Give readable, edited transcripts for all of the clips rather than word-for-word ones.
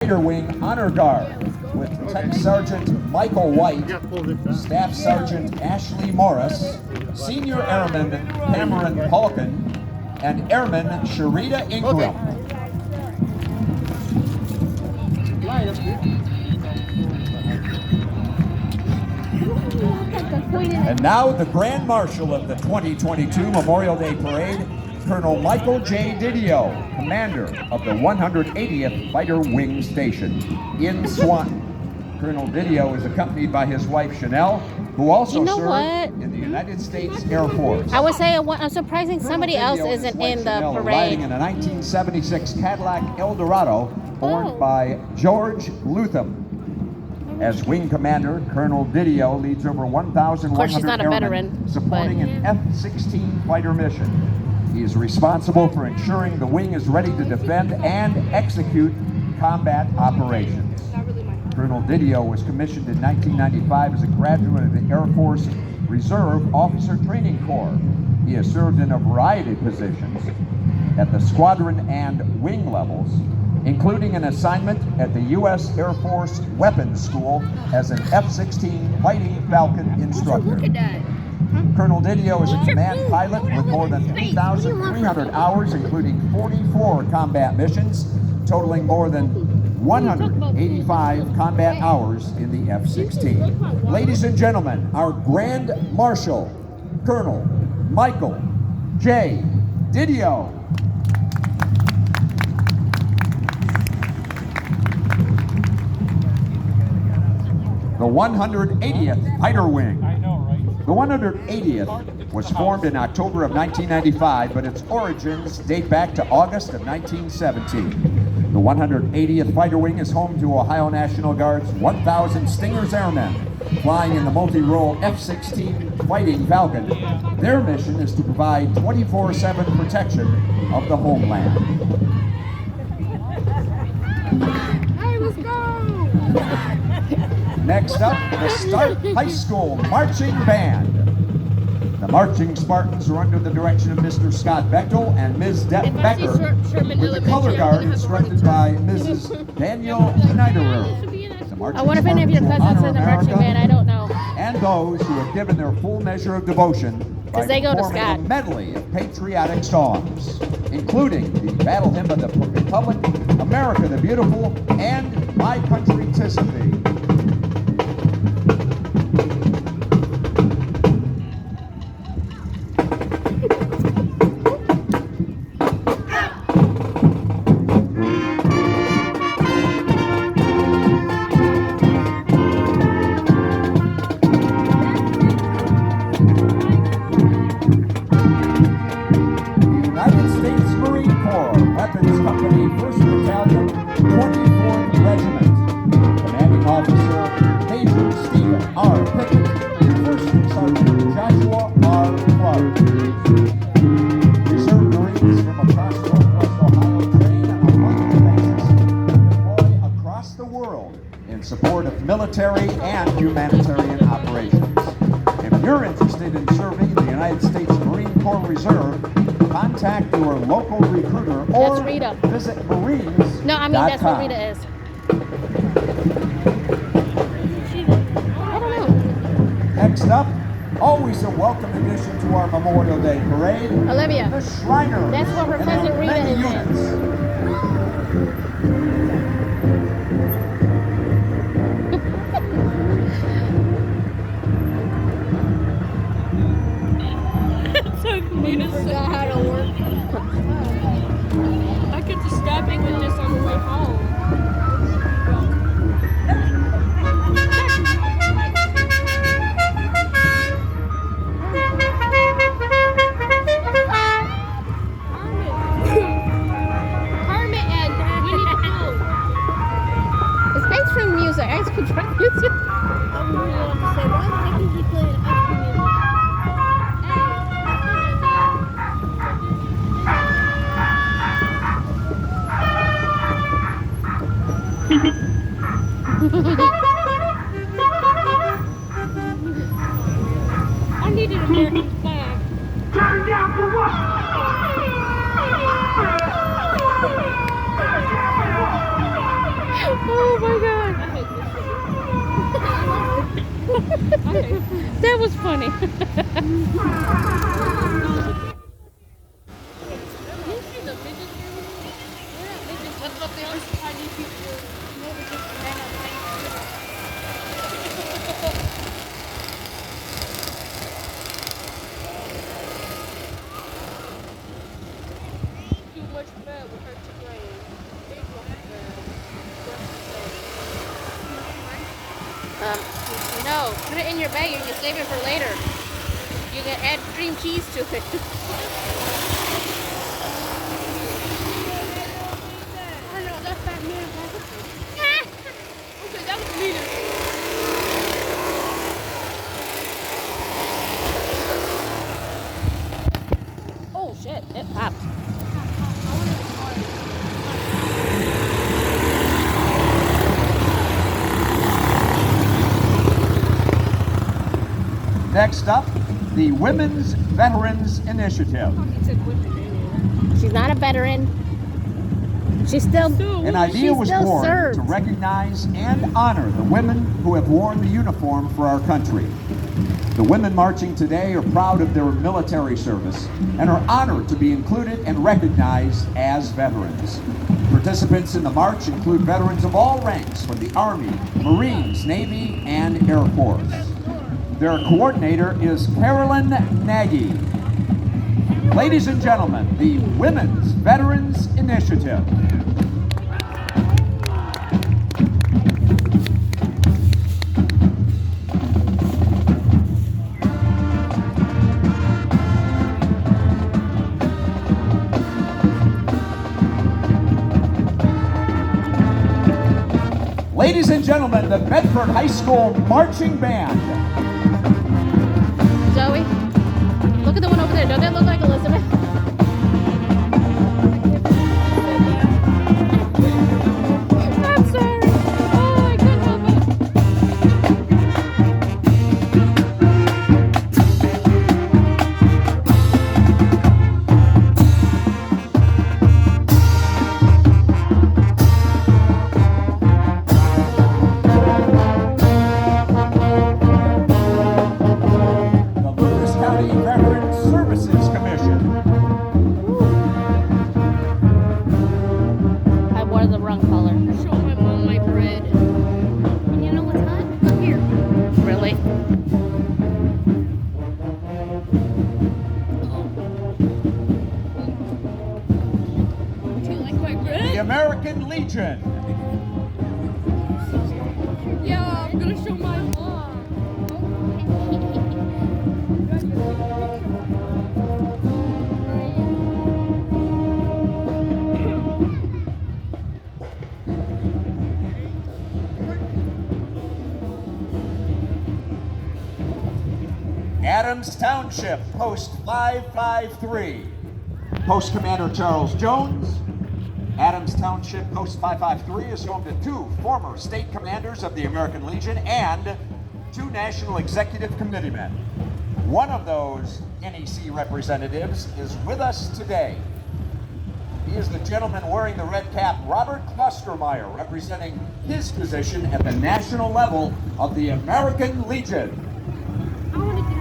Fighter Wing Honor Guard with Tech Sergeant Michael White, Staff Sergeant Ashley Morris, Senior Airman Cameron Palkin, and Airman Sharita Ingram. And now the Grand Marshal of the 2022 Memorial Day Parade, Colonel Michael J. Didio, Commander of the 180th Fighter Wing Station in Swanton. Colonel Didio is accompanied by his wife Chanel, who also served in the United States Air Force. I would say I'm surprising somebody else isn't in the Chanel parade. Riding in a 1976 Cadillac Eldorado owned by George Lutham. As Wing Commander, Colonel Didio leads over 1,100 airmen supporting an F-16 fighter mission. He is responsible for ensuring the wing is ready to defend and execute combat operations. Colonel Didio was commissioned in 1995 as a graduate of the Air Force Reserve Officer Training Corps. He has served in a variety of positions at the squadron and wing levels, including an assignment at the U.S. Air Force Weapons School as an F-16 Fighting Falcon instructor. Colonel Didio is a command pilot with more than 3,300 hours, including 44 combat missions, totaling more than 185 combat hours in the F-16. Ladies and gentlemen, our Grand Marshal, Colonel Michael J. Didio. The 180th Fighter Wing. The 180th was formed in October of 1995, but its origins date back to August of 1917. The 180th Fighter Wing is home to Ohio National Guard's 1,000 Stingers Airmen, flying in the multi-role F-16 Fighting Falcon. Their mission is to provide 24/7 protection of the homeland. Hey, let's go! Next up, the Stark High School Marching Band. The Marching Spartans are under the direction of Mr. Scott Bechtel and Ms. Deb Becker, with the color guard instructed by Mrs. Danielle Schneiderer. I wonder if any of your cousins in the marching band, I don't know. And those who have given their full measure of devotion by they go to performing Scott. a medley of patriotic songs, including the Battle Hymn of the Republic, America the Beautiful, and My Country 'Tis of Thee. Military and humanitarian operations. If you're interested in serving the United States Marine Corps Reserve, contact your local recruiter or visit Marines. No, I mean that's what Rita is. I don't know. Next up, always a welcome addition to our Memorial Day parade. Olivia. The Shriners. That's what her cousin Rita is in. How to work. I get to stopping with this on the way home. Kermit and Winnie the Pooh. It's ice cream music. Ice cream truck music. I'm really want to say, why the heck is he playing ice cream music? I needed an American flag. Turn down for what? Oh my god. That was funny. Too much fat will hurt your brain. No, put it in your bag and you save it for later. You can add cream cheese to it. I know, that's that man. Okay, that was me. Oh shit, it popped. Next up, the Women's Veterans Initiative. She's not a veteran. She's still. An idea was still born served. to recognize and honor the women who have worn the uniform for our country. The women marching today are proud of their military service and are honored to be included and recognized as veterans. Participants in the march include veterans of all ranks from the Army, Marines, Navy, and Air Force. Their coordinator is Carolyn Nagy. Ladies and gentlemen, the Women's Veterans Initiative. Ladies and gentlemen, the Bedford High School Marching Band. Zoe, look at the one over there. Don't that look like Elizabeth? I'm sorry. Oh, I couldn't help it. The Lewis County Veterans Services Commission. I wore the wrong color. Show my mom my bread. And you know what's hot? Come here. Really? Do you like my The bread? American Legion. Yeah, I'm gonna show my mom. Adams Township, Post 553. Post Commander Charles Jones. Adams Township, Post 553 is home to two former state commanders of the American Legion and two National Executive Committeemen. One of those NEC representatives is with us today. He is the gentleman wearing the red cap, Robert Klostermeyer, representing his position at the national level of the American Legion. I wanna do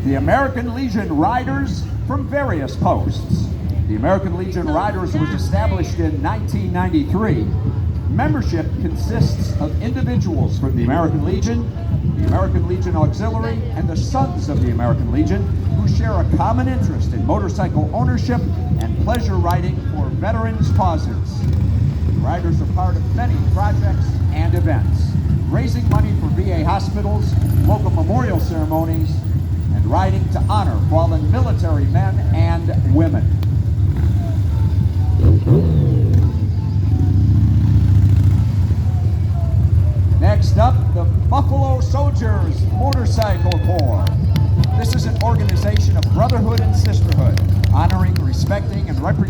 The American Legion Riders from various posts. The American Legion Riders was established in 1993. Membership consists of individuals from the American Legion, the American Legion Auxiliary, and the Sons of the American Legion who share a common interest in motorcycle ownership and pleasure riding for veterans' causes. The Riders are part of many projects and events, raising money for VA hospitals, local memorial ceremonies, and riding to honor fallen military men and women. Next up, the Buffalo Soldiers Motorcycle Corps. This is an organization of brotherhood and sisterhood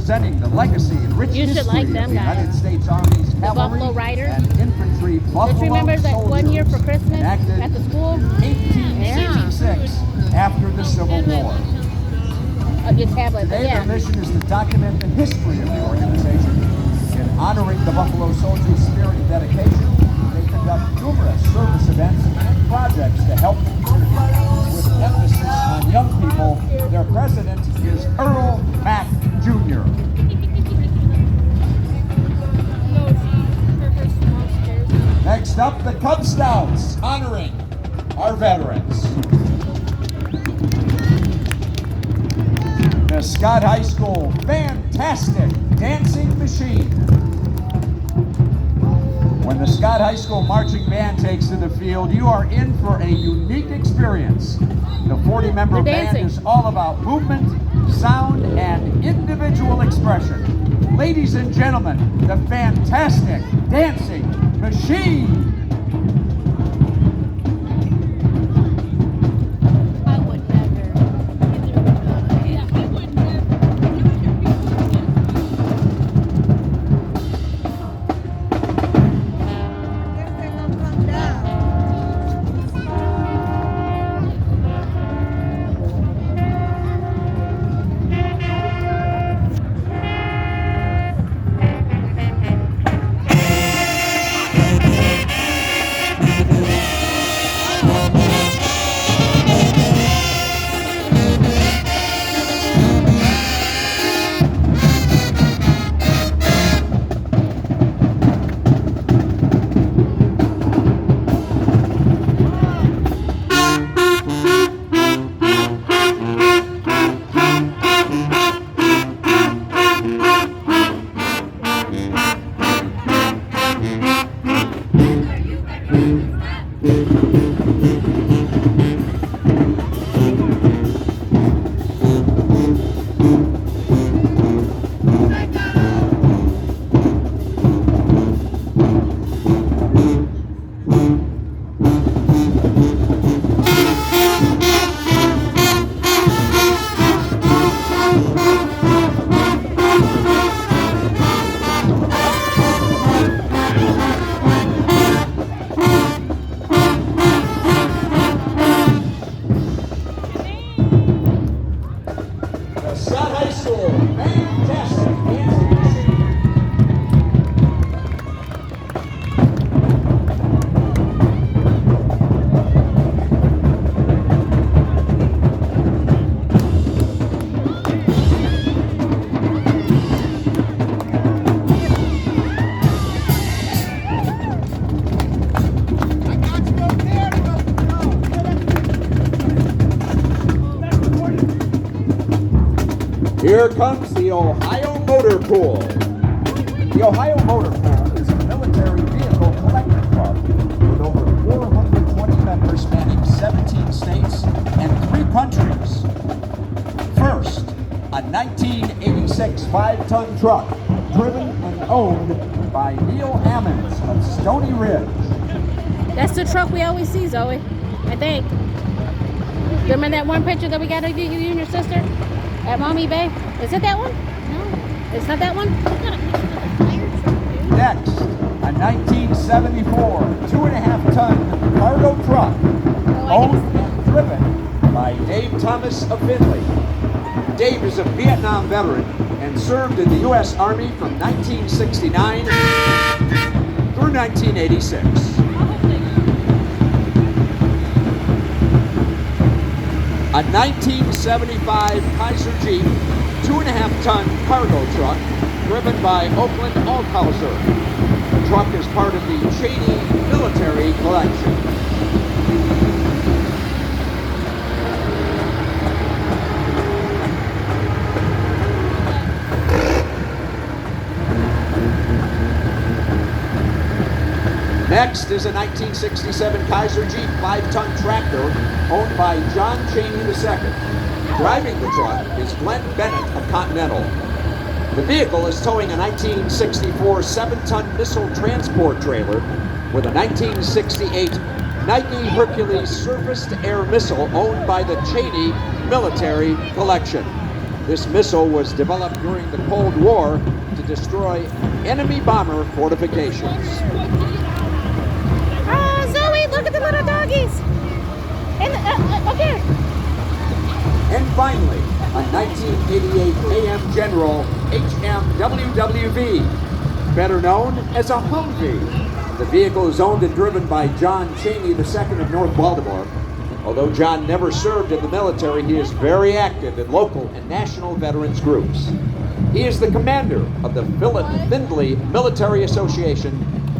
representing the legacy and rich You should history like of them the guys. United States Army's cavalry Buffalo Riders. and infantry Buffalo Don't you remember that one year for soldiers Christmas enacted at the school? 1866 after the Civil War. Your tablet, but Today, yeah. their mission is to document the history of the organization. In honoring the Buffalo soldiers' spirit and dedication, they conduct numerous service events and projects to help the community. With emphasis on young people, their president is Earl Mack Jr. Next up, the Cub Scouts, honoring our veterans. The Scott High School Fantastic Dancing Machine. When the Scott High School Marching Band takes to the field, you are in for a unique experience. The 40-member They're band dancing. is all about movement, sound, and individual expression. Ladies and gentlemen, the Fantastic Dancing Machine. I would never. I would The Scott High School Fantastic Dancing Machine. Here comes the Ohio Motor Pool. The Ohio Motor Pool is a military vehicle collector club with over 420 members spanning 17 states and 3 countries. First, a 1986 5-ton truck driven and owned by Neil Ammons of Stony Ridge. That's the truck we always see, Zoe. I think. Remember that one picture that we got of you and your sister at Mommy Bay? Is it that one? No. It's not that one? I got a picture of a fire truck, dude. Next, a 1974 2.5-ton cargo truck owned and driven by Dave Thomas of Findlay. Dave is a Vietnam veteran and served in the U.S. Army from 1969 through 1986. A 1975 Kaiser Jeep 2.5-ton cargo truck driven by Oakland Althauser. The truck is part of the Cheney Military Collection. Next is a 1967 Kaiser Jeep 5-ton tractor owned by John Cheney II. Driving the truck is Glenn Bennett of Continental. The vehicle is towing a 1964 7-ton missile transport trailer with a 1968 Nike Hercules surface-to-air missile owned by the Cheney Military Collection. This missile was developed during the Cold War to destroy enemy bomber fortifications. Oh, Zoe, look at the little doggies. And okay. And finally, a 1988 AM General HMWWV, better known as a Humvee. The vehicle is owned and driven by John Cheney II of North Baltimore. Although John never served in the military, he is very active in local and national veterans groups. He is the commander of the Philip Findlay Military Association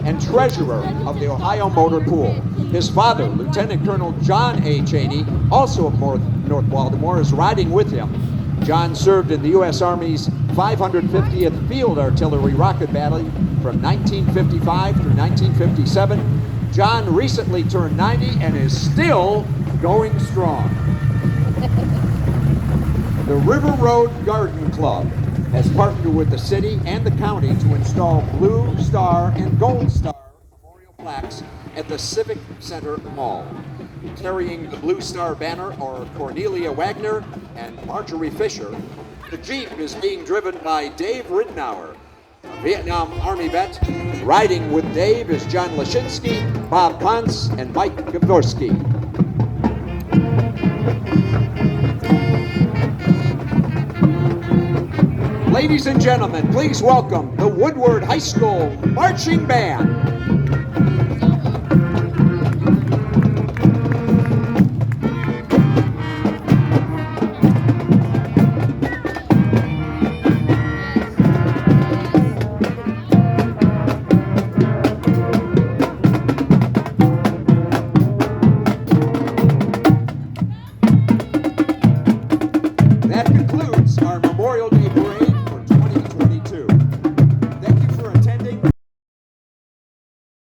and treasurer of the Ohio Motor Pool. His father, Lieutenant Colonel John A. Cheney, also of North Baltimore, is riding with him. John served in the U.S. Army's 550th Field Artillery Rocket Battery from 1955 through 1957. John recently turned 90 and is still going strong. The River Road Garden Club has partnered with the city and the county to install Blue Star and Gold Star memorial plaques at the Civic Center Mall. Carrying the Blue Star banner are Cornelia Wagner and Marjorie Fisher. The Jeep is being driven by Dave Rittenauer, a Vietnam Army vet. Riding with Dave is John Lashinsky, Bob Ponce, and Mike Gavorsky. Ladies and gentlemen, please welcome the Woodward High School Marching Band.